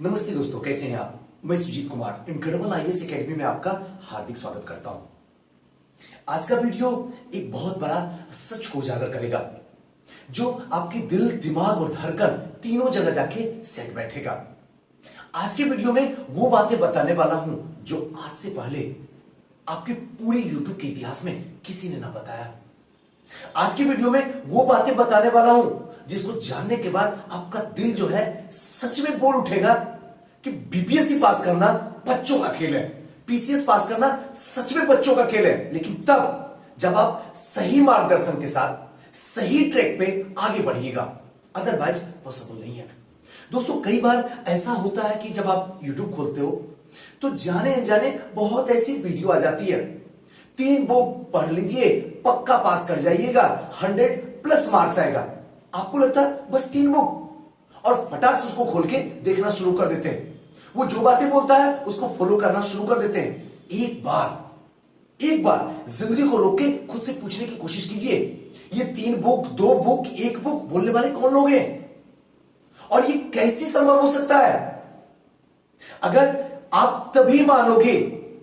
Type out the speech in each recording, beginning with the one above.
नमस्ते दोस्तों, कैसे हैं आप। मैं Sujeet Kumar incredible IAS academy में आपका हार्दिक स्वागत करता हूं। आज का वीडियो एक बहुत बड़ा सच को उजागर करेगा जो आपके दिल, दिमाग और धड़कन तीनों जगह जाके सेट बैठेगा। आज के वीडियो में वो बातें बताने वाला हूं जो आज से पहले आपके पूरे यूट्यूब के इतिहास में किसी ने ना बताया। आज की वीडियो में वो बातें बताने वाला हूं जिसको जानने के बाद आपका दिल जो है सच में बोल उठेगा कि बीपीएससी पास करना बच्चों का खेल है, पीसीएस पास करना सच में बच्चों का खेल है, लेकिन तब जब आप सही मार्गदर्शन के साथ सही ट्रैक पे आगे बढ़िएगा, अदरवाइज पॉसिबल नहीं है। दोस्तों, कई बार ऐसा होता है कि जब आप यूट्यूब खोलते हो तो जाने अनजाने बहुत ऐसी वीडियो आ जाती है। 3 बुक पढ़ लीजिए, पक्का पास कर जाइएगा, 100+ मार्क्स आएगा। आपको लगता है बस 3 बुक, और फटाक से उसको खोल के देखना शुरू कर देते हैं। वो जो बातें बोलता है उसको फॉलो करना शुरू कर देते हैं। एक बार जिंदगी को रोक के खुद से पूछने की कोशिश कीजिए, ये 3 बुक, 2 बुक, 1 बुक बोलने वाले कौन लोग हैं और ये कैसे संभव हो सकता है। अगर आप तभी मानोगे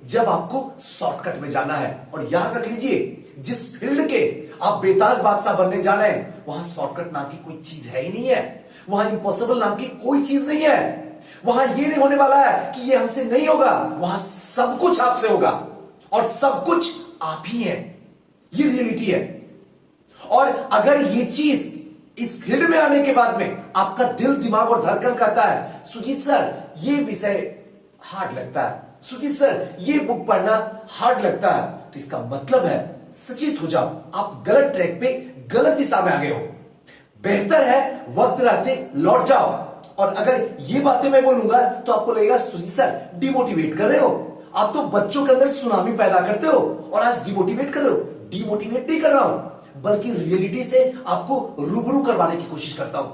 जब आपको शॉर्टकट में जाना है। और याद रख लीजिए, जिस फील्ड के आप बेताज बादशाह बनने जा रहे हैं वहां शॉर्टकट नाम की कोई चीज है ही नहीं है, वहां इम्पॉसिबल नाम की कोई चीज नहीं है। वहां ये नहीं होने वाला है कि ये हमसे नहीं होगा, वहां सब कुछ आपसे होगा और सब कुछ आप ही है। ये रियलिटी है। और अगर ये चीज इस फील्ड में आने के बाद में आपका दिल, दिमाग और धड़कन कहता है सुजीत सर ये विषय हार्ड लगता है, सुजीत सर ये बुक पढ़ना हार्ड लगता है, तो इसका मतलब है सचेत हो जाओ, आप गलत ट्रैक पे, गलत दिशा में आ गए हो। बेहतर है वक्त रहते लौट जाओ। और अगर ये बातें मैं बोलूंगा तो आपको लगेगा सुजीत सर डिमोटिवेट कर रहे हो, आप तो बच्चों के अंदर सुनामी पैदा करते हो और आज डिमोटिवेट कर रहे हो। डिमोटिवेट नहीं कर रहा हूं, बल्कि रियलिटी से आपको रूबरू करवाने की कोशिश करता हूं।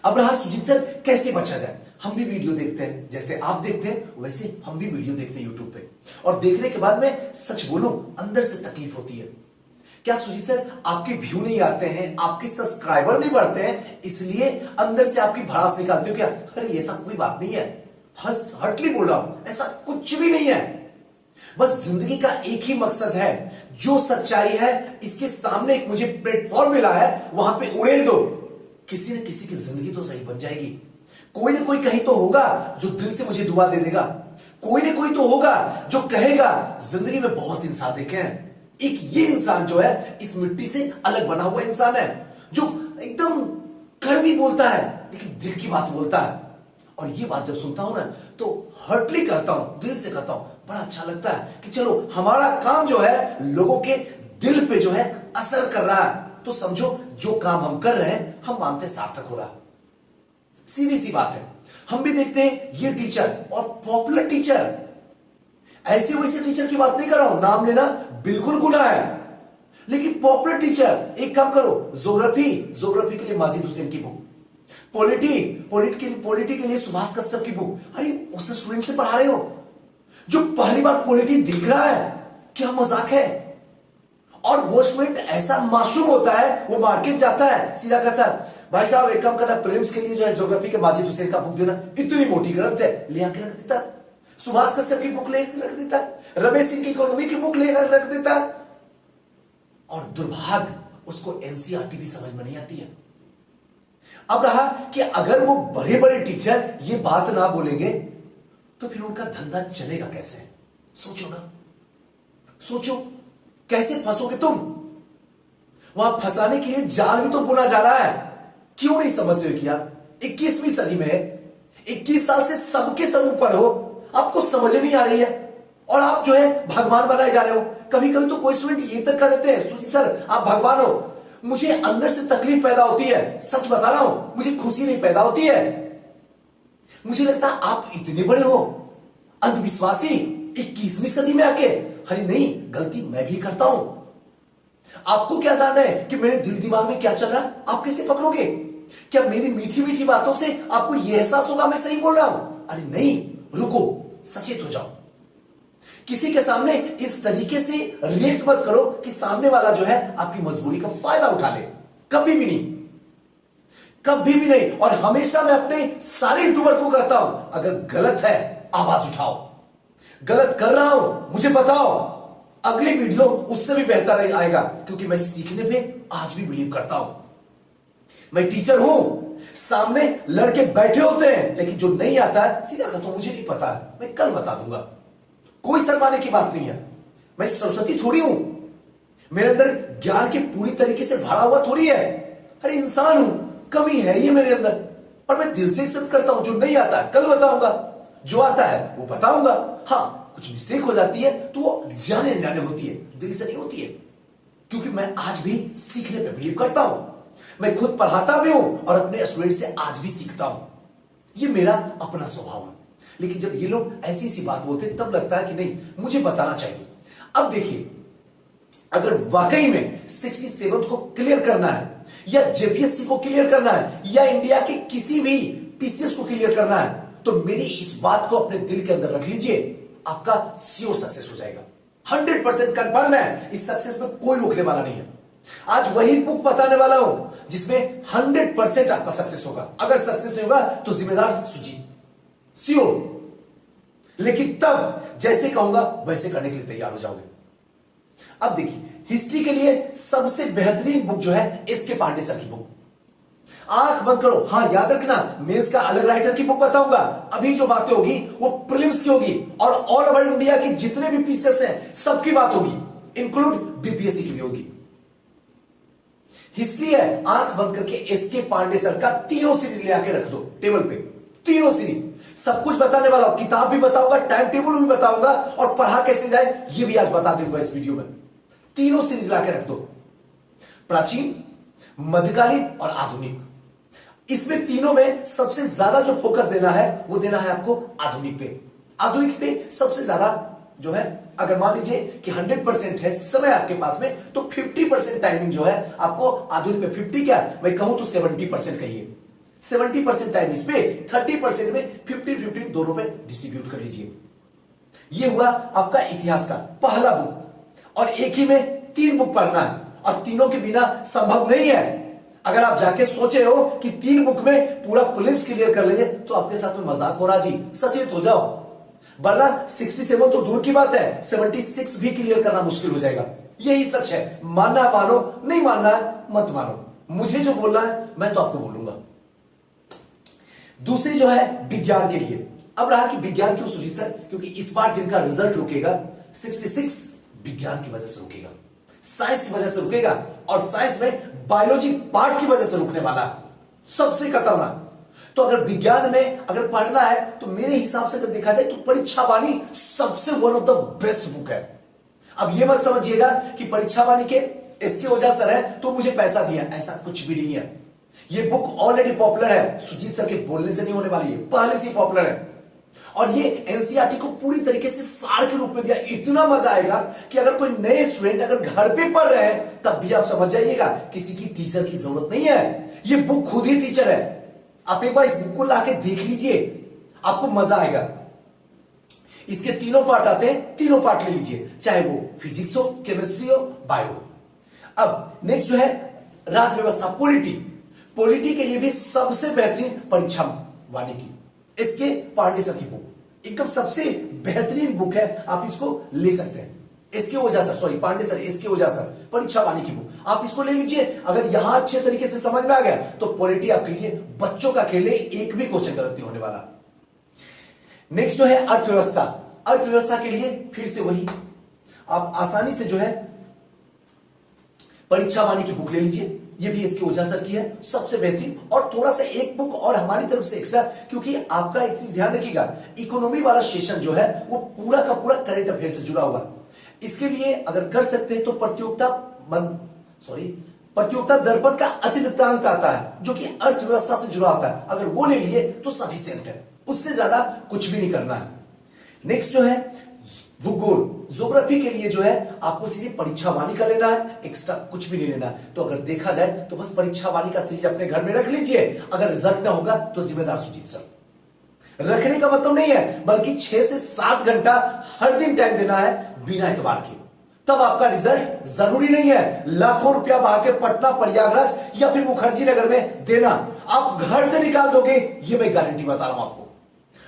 अब रहा सुजीत सर कैसे बचा जाए। हम भी वीडियो देखते हैं, जैसे आप देखते हैं वैसे हम भी वीडियो देखते हैं यूट्यूब पे, और देखने के बाद में सच बोलूं अंदर से तकलीफ होती है। क्या सुजीत सर आपके व्यू नहीं आते हैं, आपके सब्सक्राइबर नहीं बढ़ते हैं, इसलिए अंदर से आपकी भड़ास निकालते हो क्या। अरे ऐसा कोई बात नहीं है, हर्टली बोल रहा हूं, ऐसा कुछ भी नहीं है। बस जिंदगी का एक ही मकसद है, जो सच्चाई है इसके सामने एक मुझे प्लेटफॉर्म मिला है, वहां पे उड़ेल दो, किसी न किसी की जिंदगी तो सही बन जाएगी। कोई ना कोई कहीं तो होगा जो दिल से मुझे दुआ दे देगा, कोई ना कोई तो होगा जो कहेगा जिंदगी में बहुत इंसान देखे हैं, एक ये इंसान जो है इस मिट्टी से अलग बना हुआ इंसान है, जो एकदम कड़वी बोलता है लेकिन दिल की बात बोलता है। और ये बात जब सुनता हूं ना तो हर्टली कहता हूं, दिल से कहता हूं, बड़ा अच्छा लगता है कि चलो हमारा काम जो है लोगों के दिल पे जो है असर कर रहा है, तो समझो जो काम हम कर रहे हैं हम मानते सार्थक हो रहा। सीधी सी बात है। हम भी देखते हैं ये टीचर और पॉपुलर टीचर, ऐसे वैसे टीचर की बात नहीं कर रहा हूं, नाम लेना बिल्कुल गुनाह है, लेकिन पॉपुलर टीचर, एक काम करो, ज्योग्राफी के लिए माजिद हुसैन की बुक, पॉलिटी के लिए सुभाष कश्यप की बुक, अरे उस स्टूडेंट से पढ़ा रहे हो जो पहली बार पॉलिटी दिख रहा है, क्या मजाक है। और वो स्टूडेंट ऐसा मासूम होता है, वो मार्केट जाता है, सीधा कहता है भाई साहब एक काम करना, प्रीलिम्स के लिए जो है ज्योग्राफी के माजिद हुसैन का बुक देना, इतनी मोटी ग्रंथ है, ले आके रख देता। सुभाष कश्यप की बुक लेकर रख देता, रमेश सिंह की इकोनॉमी की बुक लेकर रख देता। और दुर्भाग्य उसको एनसीईआरटी भी समझ में नहीं आती है। अब रहा कि अगर वो बड़े बड़े टीचर ये बात ना बोलेंगे तो फिर उनका धंधा चलेगा कैसे। सोचो ना, सोचो कैसे फंसोगे तुम। वहां फंसाने के लिए जाल भी तो बुना जा रहा है। क्यों नहीं समझ रहे हो कि आप 21वीं सदी में है, 21 साल से सबके सब ऊपर हो, आपको समझ नहीं आ रही है और आप जो है भगवान बनाए जा रहे हो। कभी कभी तो कोई स्टूडेंट ये तक कह देते हैं सुजीत सर आप भगवान हो। मुझे अंदर से तकलीफ पैदा होती है, सच बता रहा हूं, मुझे खुशी नहीं पैदा होती है। मुझे लगता है आप इतने बड़े हो, अंधविश्वासी 21वीं सदी में आके। अरे नहीं, गलती मैं भी करता हूं। आपको क्या जानना है कि मेरे दिल दिमाग में क्या चल रहा है, आप कैसे पकड़ोगे। क्या मेरी मीठी मीठी बातों से आपको यह एहसास होगा मैं सही बोल रहा हूं। अरे नहीं, रुको, सचेत हो जाओ। किसी के सामने इस तरीके से रिएक्ट मत करो कि सामने वाला जो है आपकी मजबूरी का फायदा उठा ले, कभी भी नहीं। कभी भी नहीं। और हमेशा मैं अपने सारे यूट्यूबर को कहता हूं, अगर गलत है आवाज उठाओ, गलत कर रहा हूं मुझे बताओ, अगली वीडियो उससे भी बेहतर आएगा, क्योंकि मैं सीखने पे आज भी बिलीव करता हूं। मैं टीचर हूं, सामने लड़के बैठे होते हैं, लेकिन जो नहीं आता है सीधा कहता हूं मुझे नहीं पता है, मैं कल बता दूंगा। कोई शर्माने की बात नहीं है। मैं सरस्वती थोड़ी हूं, मेरे अंदर ज्ञान के पूरी तरीके से भरा हुआ थोड़ी है। अरे इंसान हूं, कमी है ये मेरे अंदर, और मैं दिल से एक्सेप्ट करता हूं। जो नहीं आता है कल बताऊंगा, जो आता है वो बताऊंगा। हाँ, कुछ मिस्टेक हो जाती है तो वो जाने अनजाने होती है, दिल से नहीं होती है, क्योंकि मैं आज भी सीखने पे बिलीव करता हूं। मैं खुद पढ़ाता भी हूं और अपने स्टूडेंट से आज भी सीखता हूं। ये मेरा अपना स्वभाव है। लेकिन जब ये लोग ऐसी सी बात बोलते हैं तब लगता है कि नहीं, मुझे बताना चाहिए। अब देखिए, अगर वाकई में 67 को क्लियर करना है, या जेपीएससी को क्लियर करना है, या इंडिया के किसी भी पीसीएस को क्लियर करना है, तो मेरी इस बात को अपने दिल के अंदर रख लीजिए, आपका श्योर सक्सेस हो जाएगा। 100% कंफर्म है, इस सक्सेस में कोई रोकने वाला नहीं है। आज वही बुक बताने वाला हूं जिसमें 100% आपका सक्सेस होगा। अगर सक्सेस नहीं होगा तो जिम्मेदार सुजीत, श्योर। लेकिन तब जैसे कहूंगा वैसे करने के लिए तैयार हो जाओगे। अब देखिए, हिस्ट्री के लिए सबसे बेहतरीन बुक जो है एसके पांडे सर की बुक। आंख बंद करो, हाँ याद रखना, मेंस का अलग राइटर की बुक बताऊंगा। अभी जो बातें होगी वो प्रीलिम्स की होगी, और ऑल ओवर इंडिया की जितने भी पीसीएस हैं सबकी बात होगी, इंक्लूड बीपीएससी की भी होगी। हिस्ट्री है, आंख बंद करके एसके पांडे सर का तीनों सीरीज ले आके रख दो टेबल पे, तीनों सीरीज। सब कुछ बताने वाला हूं, किताब भी बताऊंगा, टाइम टेबल भी बताऊंगा, और पढ़ा कैसे जाए ये भी आज बता दूंगा इस वीडियो में। तीनों सीरीज लाके रख दो, प्राचीन, मध्यकालीन और आधुनिक। इसमें तीनों में सबसे ज्यादा जो फोकस देना है वो देना है आपको आधुनिक पे। आधुनिक पे सबसे ज्यादा जो है, अगर मान लीजिए कि 100% है समय आपके पास में, तो 50% टाइमिंग जो है आपको आधुनिक पे, 50 क्या मैं कहूं तो 70% कहिए, 70% टाइम इस पे, 30% में 50-50 दोनों पे डिस्ट्रीब्यूट कर लीजिए। ये हुआ आपका इतिहास का पहला बुक, और एक ही में 3 बुक पढ़ना है, और तीनों के बिना संभव नहीं है। अगर आप जाके सोचे हो कि 3 बुक में पूरा प्रीलिम्स क्लियर कर लेंगे तो आपके साथ में मजाक हो रहा जी, सचेत हो जाओ। वरना 67 तो दूर की बात है, 76 भी क्लियर करना मुश्किल हो जाएगा। यही सच है, मानना मानो, नहीं मानना है मत मानो। मुझे जो बोलना है मैं तो आपको बोलूंगा। दूसरी जो है विज्ञान के लिए। अब रहा कि विज्ञान क्यों सुजीत सर, क्योंकि इस बार जिनका रिजल्ट रुकेगा 66 विज्ञान की वजह से रुकेगा, साइंस की वजह से रुकेगा, और साइंस में बायोलॉजी पार्ट की वजह से रुकने वाला सबसे खतरनाक। तो अगर विज्ञान में अगर पढ़ना है तो मेरे हिसाब से अगर देखा जाए तो परीक्षा वाणी सबसे one of the best book है। अब ये मत समझिएगा कि परीक्षा वाणी के एसके ओझा सर है तो मुझे पैसा दिया, ऐसा कुछ भी नहीं है। ये बुक ऑलरेडी पॉपुलर है, सुजीत सर के बोलने से नहीं होने वाली है, पहले से पॉपुलर है। और ये एनसीईआरटी को पूरी तरीके से सार के रूप में दिया। इतना मजा आएगा कि अगर कोई नए स्टूडेंट अगर घर पे पढ़ रहे हैं तब भी आप समझ जाइएगा किसी की टीचर की जरूरत नहीं है, ये बुक खुद ही टीचर है। आप एक बार इस बुक को लाके देख लीजिए, आपको मजा आएगा। इसके तीनों पार्ट आते हैं, तीनों पार्ट ले लीजिए, चाहे वो फिजिक्स हो, केमिस्ट्री हो, बायो हो। अब नेक्स्ट जो है राज्य व्यवस्था, पॉलिटी। पॉलिटी के लिए भी सबसे बेहतरीन परीक्षा वाणी की इसके पांडे सर की बुक एकदम सबसे बेहतरीन बुक है, आप इसको ले सकते हैं। इसके ओझा सर, सॉरी पांडे सर, इसके ओझा सर, परीक्षा वाणी की बुक आप इसको ले लीजिए। अगर यहां अच्छे तरीके से समझ में आ गया तो पॉलिटी आपके लिए बच्चों का खेल है, एक भी क्वेश्चन गलत नहीं होने वाला। नेक्स्ट जो है अर्थव्यवस्था। अर्थव्यवस्था के लिए फिर से वही, आप आसानी से जो है परीक्षा वाणी की बुक ले लीजिए, ये भी इसके ओझा सर की है, सबसे बेहतरीन। और थोड़ा सा एक बुक और हमारी तरफ से एक्स्ट्रा, क्योंकि आपका एक चीज ध्यान रखिएगा, इकोनॉमी वाला सेशन जो है वो पूरा का पूरा करंट अफेयर से जुड़ा होगा। इसके लिए अगर कर सकते हैं तो प्रतियोगिता दर्पण का अतिरिक्तांक आता है जो कि अर्थव्यवस्था से जुड़ा होता है, अगर वो ले लिए तो सफिशिएंट है, उससे ज्यादा कुछ भी नहीं करना है। नेक्स्ट जो है भूगोल, ज्योग्राफी के लिए जो है आपको सीधे परीक्षा वाणी का लेना है, एक्स्ट्रा कुछ भी नहीं लेना है। तो अगर देखा जाए तो बस परीक्षा वाणी का सीरीज अपने घर में रख लीजिए। अगर रिजल्ट ना होगा तो जिम्मेदार सुजीत सर। रखने का मतलब नहीं है, बल्कि 6 से 7 घंटा हर दिन टाइम देना है बिना एतबार के। तब आपका रिजल्ट जरूरी नहीं है लाखों रुपया बहा के पटना, प्रयागराज या फिर मुखर्जी नगर में देना। आप घर से निकाल दोगे, ये मैं गारंटी बता रहा हूं आपको।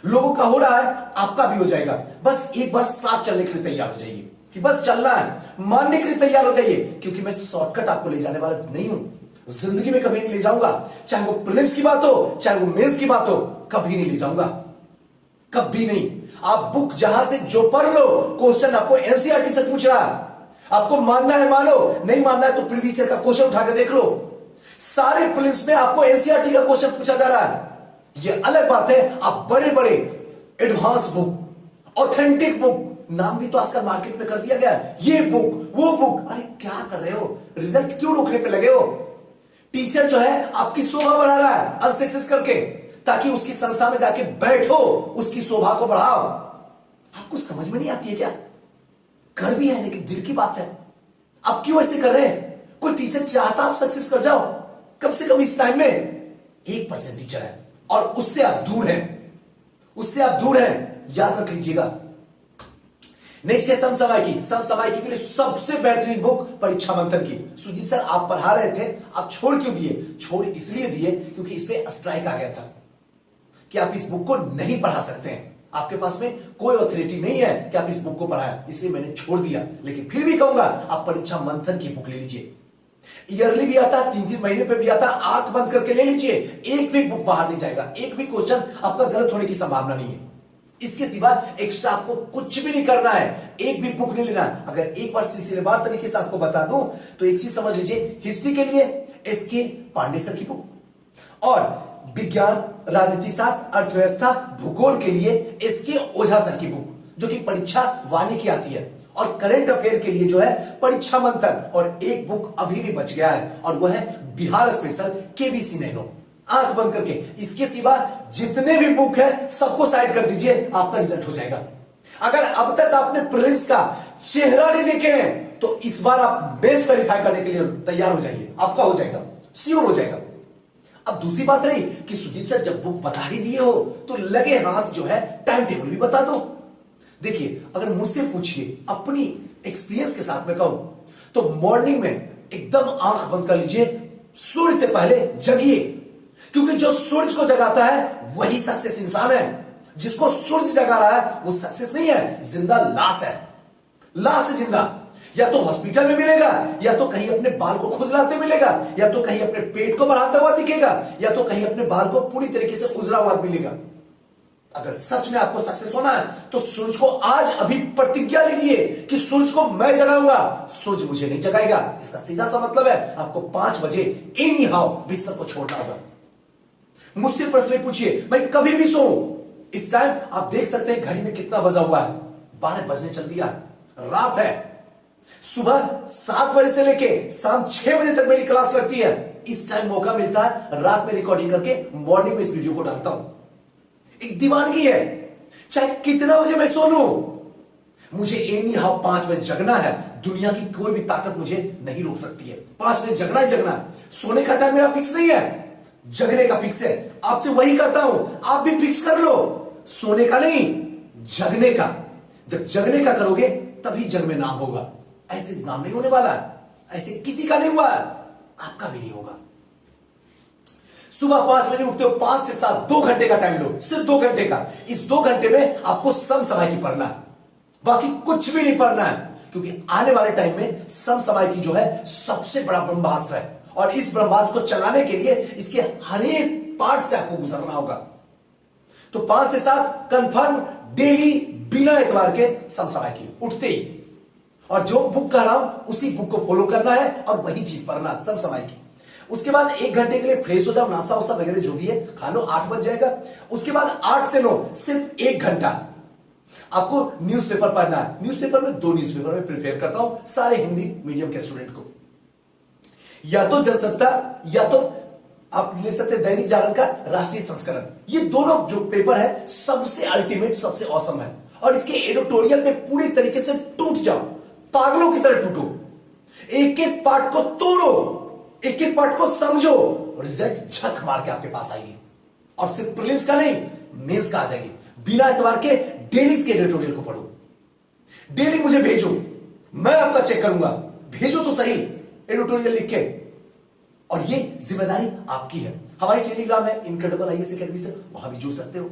लोगों का हो रहा है, आपका भी हो जाएगा। बस एक बार साथ चलने के लिए तैयार हो जाइए कि बस चलना है, मानने के लिए तैयार हो जाइए, क्योंकि मैं शॉर्टकट आपको ले जाने वाला नहीं हूं। जिंदगी में कभी नहीं ले जाऊंगा, चाहे वो प्रीलिम्स की बात हो, चाहे वो मेंस की बात हो, कभी नहीं ले जाऊंगा, कभी नहीं। आप बुक जहां से जो पढ़ लो, क्वेश्चन आपको एनसीईआरटी से पूछ रहा है। आपको मानना है मानो, नहीं मानना है तो प्रीवियस ईयर का क्वेश्चन उठा के देख लो। सारे प्रीलिम्स में आपको एनसीईआरटी का क्वेश्चन पूछा जा रहा है। ये अलग बात है, आप बड़े बड़े एडवांस बुक, ऑथेंटिक बुक, नाम भी तो आजकल मार्केट में कर दिया गया है, ये बुक वो बुक। अरे क्या कर रहे हो? रिजल्ट क्यों रोकने पे लगे हो? टीचर जो है आपकी शोभा बढ़ा रहा है अनसक्सेस करके, ताकि उसकी संस्था में जाके बैठो, उसकी शोभा को बढ़ाओ। आपको समझ में नहीं आती है क्या? कर भी है, लेकिन दिल की बात है। आप क्यों ऐसे कर रहे हैं? कोई टीचर चाहता आप सक्सेस कर जाओ, कम से कम इस टाइम में 1% टीचर है और उससे आप दूर हैं, उससे आप दूर हैं, याद रख लीजिएगा। नेक्स्ट है समसामयिकी। समसामयिकी के लिए सबसे बेहतरीन बुक परीक्षा मंथन की। सुजीत सर आप पढ़ा रहे थे, आप छोड़ क्यों दिए? छोड़ इसलिए दिए क्योंकि इस पे स्ट्राइक आ गया था कि आप इस बुक को नहीं पढ़ा सकते हैं, आपके पास में कोई ऑथोरिटी नहीं है कि आप इस बुक को पढ़ाएं, इसलिए मैंने छोड़ दिया। लेकिन फिर भी कहूंगा आप परीक्षा मंथन की बुक ले लीजिए। ईयरली भी आता, 3-3 महीने पे भी आता, आंख बंद करके ले लीजिए। एक भी बुक बाहर नहीं जाएगा, एक भी क्वेश्चन आपका गलत होने की संभावना नहीं है। इसके सिवा एक्स्ट्रा आपको कुछ भी नहीं करना है, एक भी बुक नहीं लेना। अगर एक बार सिलसिलेवार तरीके से आपको बता दूं तो एक चीज समझ लीजिए, हिस्ट्री के लिए एसके पांडे सर की बुक, और विज्ञान, राजनीति शास्त्र, अर्थव्यवस्था, भूगोल के लिए एसके ओझा सर की बुक, जो कि परीक्षा वाणी की आती है, और करंट अफेयर के लिए जो है परीक्षा मंथन। और एक बुक अभी भी बच गया है और वह है बिहार स्पेशल केबीसी नैनो। आंख बंद करके, इसके सिवा जितने भी बुक है सबको साइड कर दीजिए, आपका रिजल्ट हो जाएगा। अगर अब तक आपने प्रीलिम्स का चेहरा नहीं देखे हैं तो इस बार आप बेस वेरीफाई करने के लिए तैयार हो जाइए, आपका हो जाएगा, श्योर हो जाएगा। अब दूसरी बात रही कि सुजीत सर जब बुक बता ही दिए हो तो लगे हाथ जो है टाइम टेबल भी बता दो। देखिए, अगर मुझसे पूछिए, अपनी एक्सपीरियंस के साथ में कहूं तो मॉर्निंग में एकदम आंख बंद कर लीजिए, सूर्य से पहले जगिए, क्योंकि जो सूरज को जगाता है वही सक्सेस इंसान है। जिसको सूरज जगा रहा है वो सक्सेस नहीं है, जिंदा लाश है। लाश है जिंदा, या तो हॉस्पिटल में मिलेगा, या तो कहीं अपने बाल को खुजलाते मिलेगा, या तो कहीं अपने पेट को बढ़ाता हुआ दिखेगा, या तो कहीं अपने बाल को पूरी तरीके से उजरा हुआ मिलेगा। अगर सच में आपको सक्सेस होना है तो सूरज को आज अभी प्रतिज्ञा लीजिए कि सूरज को मैं जगाऊंगा, सूरज मुझे नहीं जगाएगा। इसका सीधा सा मतलब है आपको 5 बजे एनी हाउ बिस्तर को छोड़ना होगा। मुझसे प्रश्न पूछिए, मैं कभी भी सोऊं, इस टाइम आप देख सकते हैं घड़ी में कितना बजा हुआ है, 12 बजने चल दिया, रात है। सुबह 7 बजे से लेके शाम 6 बजे तक मेरी क्लास लगती है। इस टाइम मौका मिलता है, रात में रिकॉर्डिंग करके मॉर्निंग में इस वीडियो को डालता हूं। एक दीवानगी है, चाहे कितना बजे मैं सो लूं, मुझे एनी हाउ 5 बजे जगना है। दुनिया की कोई भी ताकत मुझे नहीं रोक सकती है। 5 बजे जगना ही जगना है। सोने का टाइम मेरा फिक्स नहीं है, जगने का फिक्स है। आपसे वही कहता हूं, आप भी फिक्स कर लो, सोने का नहीं, जगने का। जब जगने का करोगे तभी जग में नाम होगा। ऐसे नाम नहीं होने वाला है, ऐसे किसी का नहीं हुआ है, आपका भी नहीं होगा। सुबह 5 बजे उठते हो, 5 से 7 2 घंटे का टाइम लो, सिर्फ 2 घंटे का। इस 2 घंटे में आपको समसामयिकी पढ़ना है, बाकी कुछ भी नहीं पढ़ना है, क्योंकि आने वाले टाइम में समसामयिकी जो है सबसे बड़ा ब्रह्मास्त्र है, और इस ब्रह्मास्त्र को चलाने के लिए इसके हर एक पार्ट से आपको गुजरना होगा। तो 5 से 7 कंफर्म डेली, बिना इतवार के समसामयिकी उठते ही। और जो बुक कह रहा हूं उसी बुक को फॉलो करना है और वही चीज पढ़ना, समसामयिकी। उसके बाद 1 घंटे के लिए फ्रेश हो जाओ, नाश्ता वास्ता वगैरह जो भी है खा लो, 8 बज जाएगा। उसके बाद 8 से 9 सिर्फ 1 घंटा आपको न्यूज़पेपर पढ़ना है। न्यूज़पेपर में 2 न्यूज़पेपर में प्रिपेयर करता हूं सारे हिंदी मीडियम के स्टूडेंट को, या तो जनसत्ता, या तो आप ले सकते दैनिक जागरण का राष्ट्रीय संस्करण। ये दोनों जो पेपर है सबसे अल्टीमेट, सबसे ऑसम है। और इसके एडिटोरियल में पूरी तरीके से टूट जाओ, पागलों की तरह टूटो, एक एक पार्ट को तोड़ो, एक एक पार्ट को समझो, रिजल्ट झक मार के आपके पास आएगी। और सिर्फ प्रीलिम्स का नहीं, मेंस का आ जाएगी। बिना इतवार के डेली के एडिटोरियल को पढ़ो, डेली मुझे भेजो, मैं आपका चेक करूंगा, भेजो तो सही एडिटोरियल लिख के। और ये जिम्मेदारी आपकी है। हमारी टेलीग्राम है इनक्रेडिबल आईएएस एकेडमी से, वहां भी जुड़ सकते हो।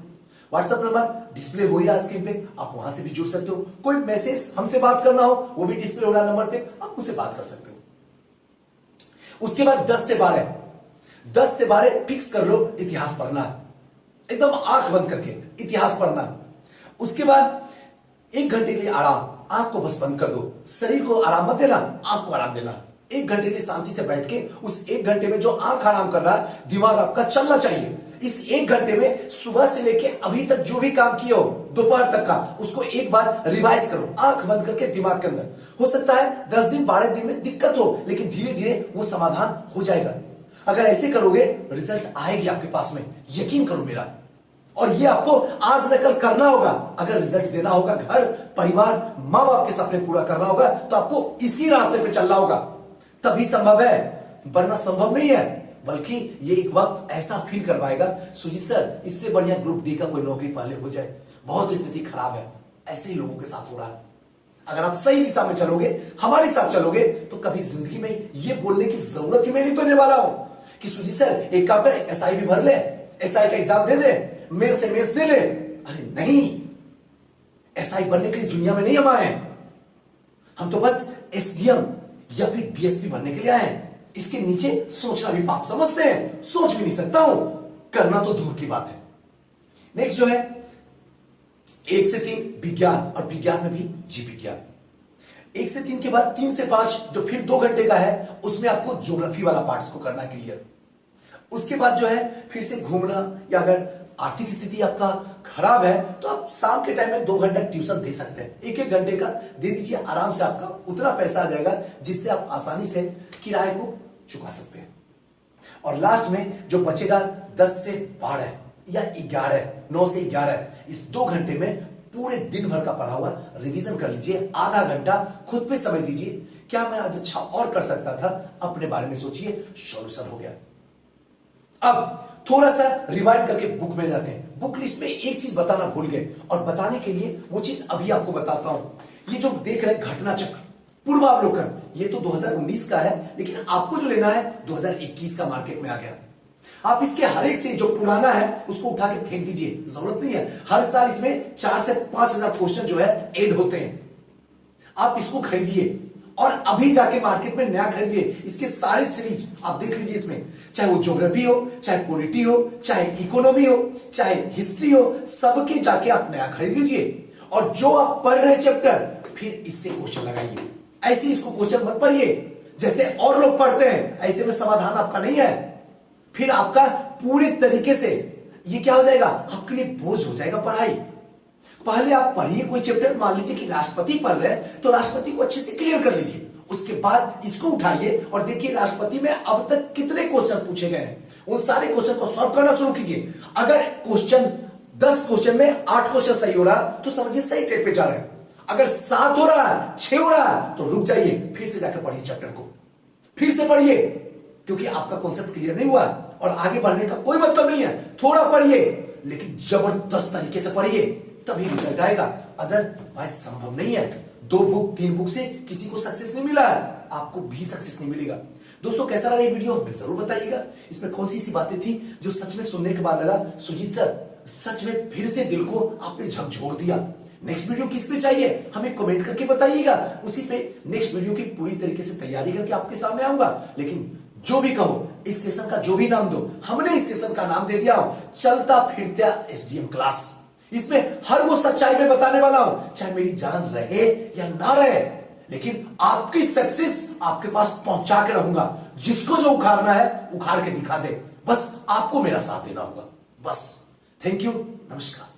व्हाट्सएप नंबर डिस्प्ले हो ही रहा स्क्रीन पे, आप वहां से भी जुड़ सकते हो। कोई मैसेज हमसे बात करना हो वो भी डिस्प्ले हो रहा नंबर पे, आप मुझसे बात कर सकते हो। उसके बाद 10 से 12 फिक्स कर लो इतिहास पढ़ना है, एकदम आंख बंद करके इतिहास पढ़ना। उसके बाद 1 घंटे के लिए आराम, आंख को बस बंद कर दो, शरीर को आराम मत देना, आंख को आराम देना। 1 घंटे के लिए शांति से बैठ के उस 1 घंटे में जो आंख आराम कर रहा है, दिमाग आपका चलना चाहिए। इस 1 घंटे में सुबह से लेके अभी तक जो भी काम किए हो दोपहर तक का, उसको एक बार रिवाइज करो, आंख बंद करके दिमाग के अंदर। हो सकता है 10 दिन 12 दिन में दिक्कत हो, लेकिन धीरे धीरे वो समाधान हो जाएगा। अगर ऐसे करोगे रिजल्ट आएगी आपके पास में, यकीन करो मेरा। और ये आपको आज न कल करना होगा। अगर रिजल्ट देना होगा, घर परिवार मां बाप के सपने पूरा करना होगा, तो आपको इसी रास्ते पे चलना होगा, तभी संभव है, वरना संभव नहीं है। बल्कि ये एक वक्त ऐसा फील करवाएगा, सुजीत सर इससे बढ़िया ग्रुप डी का कोई नौकरी पहले हो जाए, बहुत स्थिति खराब है। ऐसे ही लोगों के साथ हो रहा है। अगर आप सही दिशा में चलोगे, हमारे साथ चलोगे, तो कभी जिंदगी में ये बोलने की जरूरत ही मैं नहीं देने वाला हूं कि सुजीत सर एक काम करें, एसआई भी भर ले, एसआई का एग्जाम दे दे, मेरे से मेस दे ले। अरे नहीं, एसआई बनने के लिए दुनिया में नहीं हम आए हैं। हम तो बस एसडीएम या फिर डीएसपी बनने के लिए आए हैं। इसके नीचे सोचना भी पाप समझते हैं, सोच भी नहीं सकता हूं, करना तो दूर की बात है। नेक्स्ट जो है 1 से 3 विज्ञान, और विज्ञान में भी जीव विज्ञान। 1 से 3 के बाद 3 से 5 जो फिर 2 घंटे का है, उसमें आपको ज्योग्राफी वाला पार्ट्स को करना क्लियर। उसके बाद जो है फिर से घूमना, या अगर आर्थिक स्थिति आपका खराब है तो आप शाम के टाइम में 2 घंटा ट्यूशन दे सकते हैं। 1-1 घंटे का दे दीजिए, आराम से आपका उतना पैसा आ जाएगा जिससे आप आसानी से किराए को चुका सकते हैं। और लास्ट में जो बचेगा 10 से 12 या 11, 9 से 11, इस 2 घंटे में पूरे दिन भर का पढ़ा हुआ रिवीजन कर लीजिए। आधा घंटा खुद पे समय दीजिए, क्या मैं आज अच्छा और कर सकता था, अपने बारे में सोचिए, सॉल्यूशन हो गया। अब थोड़ा सा रिवाइंड करके बुक में जाते हैं। बुक लिस्ट में एक चीज बताना भूल गए, और बताने के लिए वो चीज अभी आपको बताता हूं। ये जो देख रहे हैं घटना चक्र पूर्वावलोकन, ये तो 2019 का है, लेकिन आपको जो लेना है 2021 का मार्केट में आ गया। आप इसके हर एक से जो पुराना है उसको उठा के फेंक दीजिए, जरूरत नहीं है। हर साल इसमें 4 से 5 हजार क्वेश्चन जो है ऐड होते हैं। आप इसको खरीदिए और अभी जाके मार्केट में नया खरीदिए। इसके सारे सीरीज आप देख लीजिए, इसमें चाहे वो ज्योग्राफी हो, चाहे पॉलिटी हो, चाहे इकोनॉमी हो, चाहे हिस्ट्री हो, सबके जाके आप नया खरीद लीजिए। और जो आप पढ़ रहे चैप्टर, फिर इससे क्वेश्चन लगाइए। ऐसे इसको क्वेश्चन मत पढ़िए जैसे और लोग पढ़ते हैं, ऐसे में समाधान आपका नहीं है। फिर आपका पूरे तरीके से ये क्या हो जाएगा, आपके लिए बोझ हो जाएगा पढ़ाई। पहले आप पढ़िए कोई चैप्टर, मान लीजिए कि राष्ट्रपति पढ़ रहे हैं तो राष्ट्रपति को अच्छे से क्लियर कर लीजिए। उसके बाद इसको उठाइए और देखिए राष्ट्रपति में अब तक कितने क्वेश्चन पूछे गए हैं, उन सारे क्वेश्चन को सॉल्व करना शुरू कीजिए। अगर क्वेश्चन 10 क्वेश्चन में 8 क्वेश्चन सही हो रहा तो समझिए सही ट्रैक पे जा रहे हैं। अगर 7 हो रहा है, 6 हो रहा है, तो रुक जाइए, फिर से जाकर पढ़िए चैप्टर को, फिर से पढ़िए, क्योंकि आपका कॉन्सेप्ट क्लियर नहीं हुआ और आगे बढ़ने का कोई मतलब नहीं है। थोड़ा पढ़िए लेकिन जबरदस्त तरीके से पढ़िए, तभी रिजल्ट आएगा। अदरवाइज संभव नहीं है। 2 बुक 3 बुक से किसी को सक्सेस नहीं मिला है, आपको भी सक्सेस नहीं मिलेगा। दोस्तों कैसा लगा ये वीडियो हमें जरूर बताइएगा। इसमें कौन सी ऐसी बातें थी जो सच में सुनने के बाद लगा सुजीत सर सच में फिर से दिल को आपने झकझोर दिया। नेक्स्ट वीडियो किस पे चाहिए हमें कमेंट करके बताइएगा, उसी पे नेक्स्ट वीडियो की पूरी तरीके से तैयारी करके आपके सामने आऊंगा। लेकिन जो भी कहो, इस सेशन का जो भी नाम दो, हमने इस सेशन का नाम दे दिया चलता फिरता एसडीएम क्लास। इसमें हर वो सच्चाई में बताने वाला हूं, चाहे मेरी जान रहे या ना रहे, लेकिन आपकी सक्सेस आपके पास पहुंचा के रहूंगा। जिसको जो उखाड़ना है उखाड़ के दिखा दे, बस आपको मेरा साथ देना होगा। बस थैंक यू, नमस्कार।